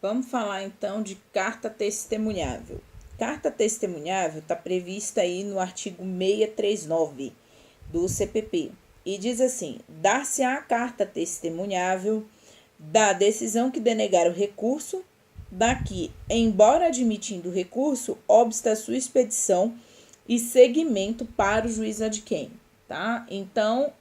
Vamos falar então de carta testemunhável. Carta testemunhável está prevista aí no artigo 639 do CPP e diz assim: dar-se-á a carta testemunhável da decisão que denegar o recurso, daqui, embora admitindo o recurso, obsta a sua expedição e seguimento para o juiz adquém, tá? Então,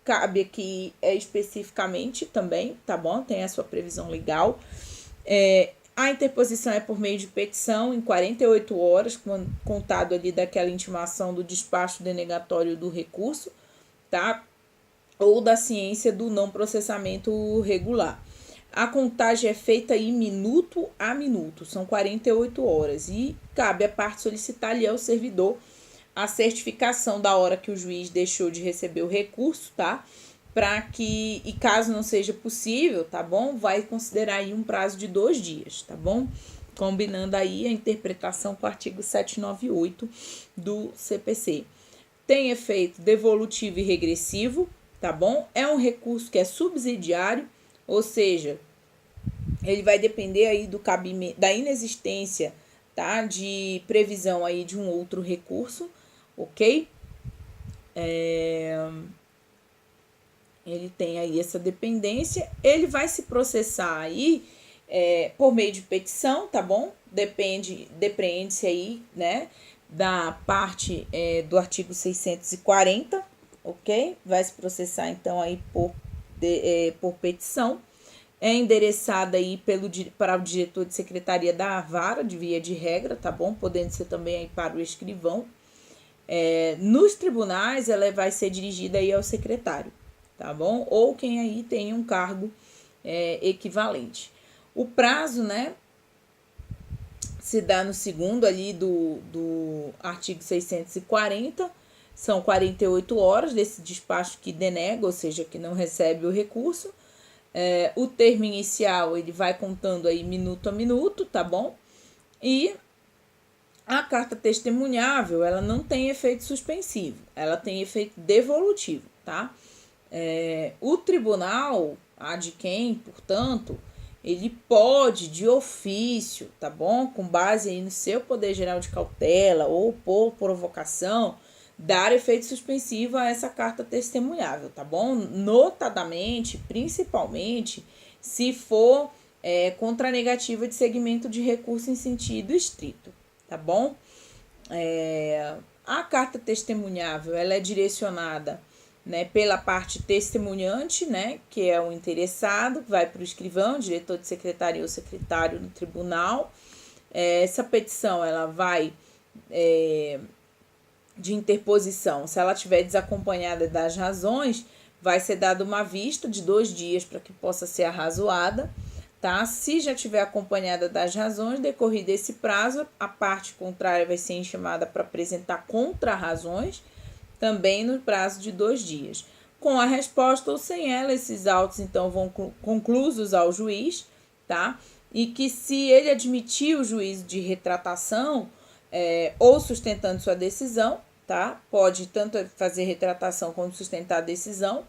cabe aqui especificamente também, tá bom? Tem a sua previsão legal. A interposição é por meio de petição em 48 horas, contado ali daquela intimação do despacho denegatório do recurso, tá? Ou da ciência do não processamento regular. A contagem é feita aí minuto a minuto, são 48 horas, e cabe à parte solicitar ali ao servidor a certificação da hora que o juiz deixou de receber o recurso, tá? Para que, e caso não seja possível, tá bom? Vai considerar aí um prazo de 2 dias, tá bom? Combinando aí a interpretação com o artigo 798 do CPC. Tem efeito devolutivo e regressivo, tá bom? É um recurso que é subsidiário, ou seja, ele vai depender aí do cabimento, da inexistência, tá? De previsão aí de um outro recurso, ok? Ele tem aí essa dependência, ele vai se processar aí por meio de petição, tá bom? Depende-se aí, né, da parte do artigo 640, ok? Vai se processar então aí por petição. É endereçada aí para o diretor de secretaria da vara, de via de regra, tá bom? Podendo ser também aí para o escrivão. Nos tribunais, ela vai ser dirigida aí ao secretário, tá bom? Ou quem aí tem um cargo equivalente. O prazo, né, se dá no segundo ali do artigo 640, são 48 horas desse despacho que denega, ou seja, que não recebe o recurso. O termo inicial, ele vai contando aí minuto a minuto, tá bom? E a carta testemunhável, ela não tem efeito suspensivo, ela tem efeito devolutivo, tá? O tribunal adquém, portanto, ele pode, de ofício, tá bom? Com base aí no seu poder geral de cautela ou por provocação, dar efeito suspensivo a essa carta testemunhável, tá bom? Notadamente, principalmente, se for contra a negativa de seguimento de recurso em sentido estrito, tá bom? A carta testemunhável, ela é direcionada, né, pela parte testemunhante, né, que é o interessado, vai para o escrivão, diretor de secretaria ou secretário no tribunal. Essa petição, ela vai de interposição, se ela estiver desacompanhada das razões, vai ser dada uma vista de 2 dias para que possa ser arrazoada, tá? Se já estiver acompanhada das razões, decorrido esse prazo, a parte contrária vai ser chamada para apresentar contra-razões, também no prazo de 2 dias. Com a resposta ou sem ela, esses autos, então, vão conclusos ao juiz, tá? E que se ele admitir o juízo de retratação, ou sustentando sua decisão, tá? Pode tanto fazer retratação como sustentar a decisão.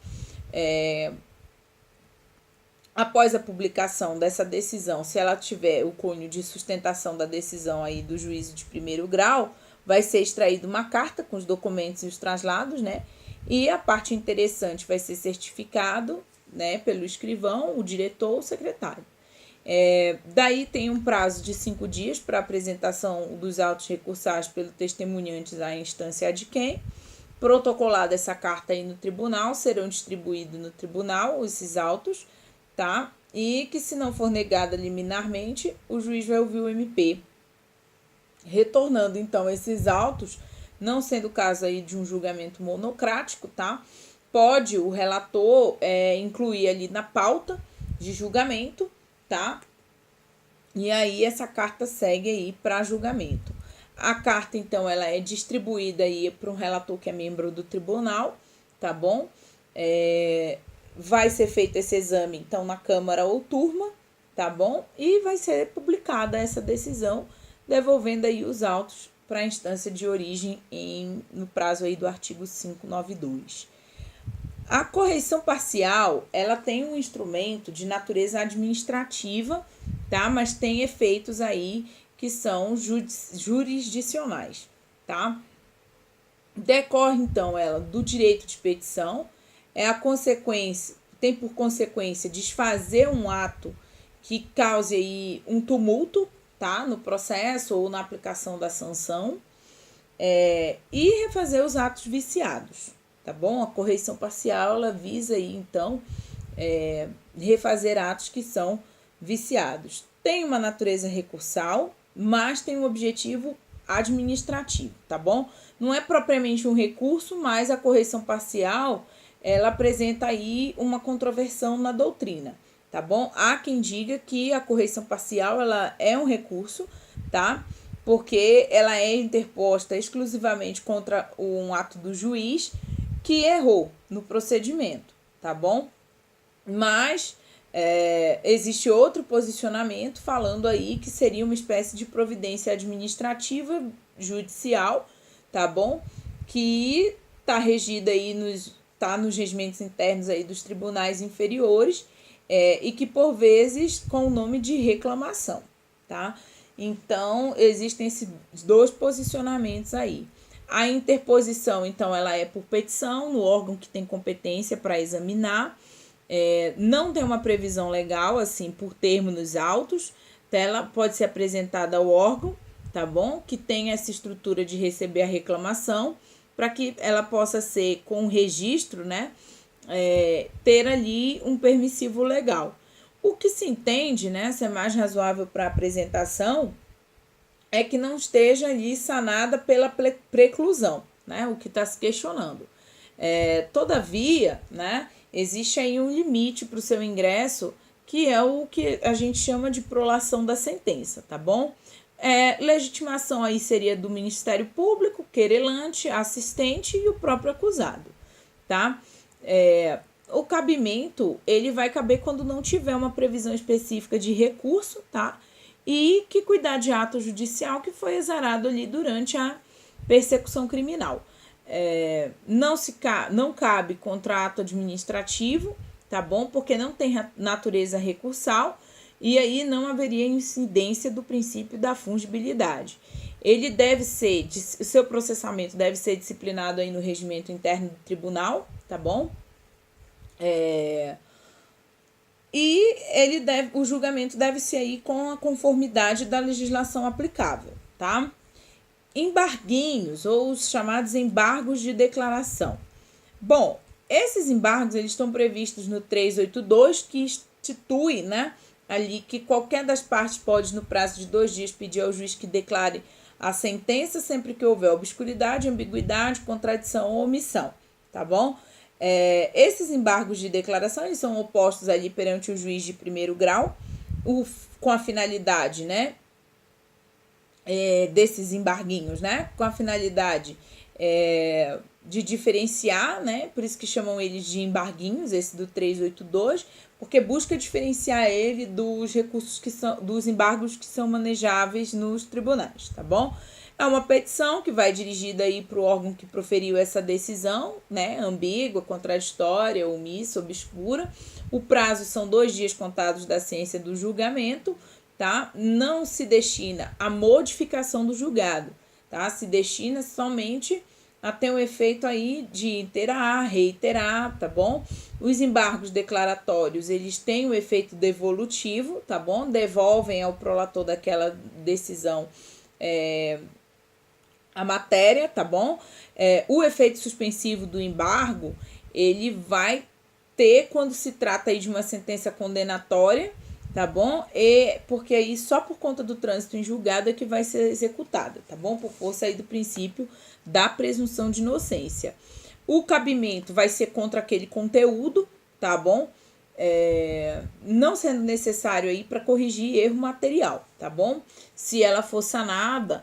Após a publicação dessa decisão, se ela tiver o cunho de sustentação da decisão aí do juízo de primeiro grau, vai ser extraída uma carta com os documentos e os traslados, né? E a parte interessante vai ser certificado, né, pelo escrivão, o diretor ou o secretário. Daí tem um prazo de 5 dias para apresentação dos autos recursados pelo testemunhante à instância adquém. Protocolada essa carta aí no tribunal, serão distribuídos no tribunal esses autos, tá? E que, se não for negada liminarmente, o juiz vai ouvir o MP. Retornando então esses autos, não sendo o caso aí de um julgamento monocrático, tá? Pode o relator incluir ali na pauta de julgamento, tá? E aí essa carta segue aí para julgamento. A carta, então, ela é distribuída aí para um relator que é membro do tribunal, tá bom? Vai ser feito esse exame, então, na Câmara ou turma, tá bom? E vai ser publicada essa decisão, devolvendo aí os autos para a instância de origem no prazo aí do artigo 592. A correição parcial, ela tem um instrumento de natureza administrativa, tá? Mas tem efeitos aí que são jurisdicionais, tá? Decorre, então, ela do direito de petição, é a consequência, tem por consequência desfazer um ato que cause aí um tumulto, tá? No processo ou na aplicação da sanção, e refazer os atos viciados, tá bom? A correição parcial, ela visa aí, então, refazer atos que são viciados. Tem uma natureza recursal, mas tem um objetivo administrativo, tá bom? Não é propriamente um recurso, mas a correição parcial, ela apresenta aí uma controversão na doutrina, tá bom? Há quem diga que a correição parcial, ela é um recurso, tá? Porque ela é interposta exclusivamente contra um ato do juiz que errou no procedimento, tá bom? Mas existe outro posicionamento falando aí que seria uma espécie de providência administrativa judicial, tá bom? Que tá regida aí nos regimentos internos aí dos tribunais inferiores, e que por vezes com o nome de reclamação, tá? Então, existem esses dois posicionamentos aí. A interposição, então, ela é por petição no órgão que tem competência para examinar. Não tem uma previsão legal, assim, por termo nos autos. Então, ela pode ser apresentada ao órgão, tá bom? Que tem essa estrutura de receber a reclamação, para que ela possa ser, com registro, né? Ter ali um permissivo legal. O que se entende, né, se é mais razoável para apresentação, é que não esteja ali sanada pela preclusão, né, o que está se questionando. Todavia, né, existe aí um limite para o seu ingresso, que é o que a gente chama de prolação da sentença, tá bom? Legitimação aí seria do Ministério Público, querelante, assistente e o próprio acusado, tá? O cabimento, ele vai caber quando não tiver uma previsão específica de recurso, tá? E que cuidar de ato judicial que foi exarado ali durante a persecução criminal. Não cabe contrato administrativo, tá bom? Porque não tem natureza recursal e aí não haveria incidência do princípio da fungibilidade. O seu processamento deve ser disciplinado aí no regimento interno do tribunal, tá bom? O julgamento deve ser aí com a conformidade da legislação aplicável, tá? Embarguinhos, ou os chamados embargos de declaração. Bom, esses embargos, eles estão previstos no 382, que institui, né, ali que qualquer das partes pode, no prazo de 2 dias, pedir ao juiz que declare a sentença sempre que houver obscuridade, ambiguidade, contradição ou omissão, tá bom? Esses embargos de declaração, eles são opostos ali perante o juiz de primeiro grau, com a finalidade, né, desses embarguinhos, né, com a finalidade de diferenciar, né, por isso que chamam eles de embarguinhos, esse do 382, porque busca diferenciar ele dos recursos dos embargos que são manejáveis nos tribunais, tá bom? É uma petição que vai dirigida aí para o órgão que proferiu essa decisão, né, ambígua, contraditória, omissa, obscura. O prazo são 2 dias contados da ciência do julgamento, tá? Não se destina à modificação do julgado, tá? Se destina somente a ter um efeito aí de iterar, reiterar, tá bom? Os embargos declaratórios, eles têm um efeito devolutivo, tá bom? Devolvem ao prolator daquela decisão a matéria, tá bom? O efeito suspensivo do embargo, ele vai ter quando se trata aí de uma sentença condenatória, tá bom? Porque aí só por conta do trânsito em julgado é que vai ser executada, tá bom? Por força aí do princípio da presunção de inocência. O cabimento vai ser contra aquele conteúdo, tá bom? Não sendo necessário aí para corrigir erro material, tá bom? Se ela for sanada,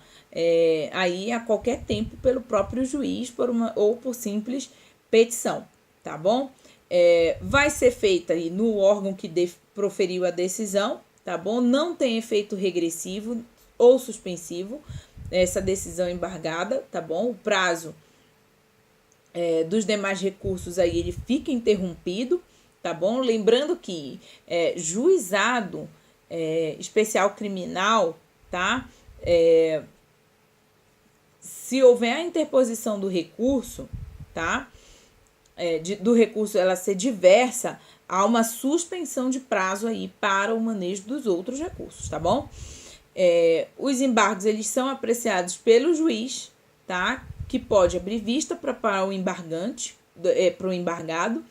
aí a qualquer tempo pelo próprio juiz ou por simples petição, tá bom? Vai ser feita aí no órgão que proferiu a decisão, tá bom? Não tem efeito regressivo ou suspensivo essa decisão embargada, tá bom? O prazo dos demais recursos aí ele fica interrompido, tá bom? Lembrando que juizado especial criminal, tá? Se houver a interposição do recurso, tá? Do recurso ela ser diversa, há uma suspensão de prazo aí para o manejo dos outros recursos, tá bom? Os embargos, eles são apreciados pelo juiz, tá? Que pode abrir vista para o embargante, para o embargado,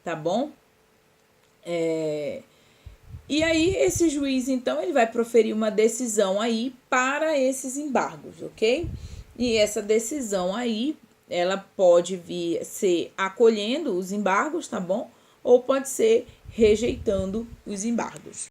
tá bom? E aí, esse juiz, então, ele vai proferir uma decisão aí para esses embargos, ok? E essa decisão aí, ela pode vir ser acolhendo os embargos, tá bom? Ou pode ser rejeitando os embargos.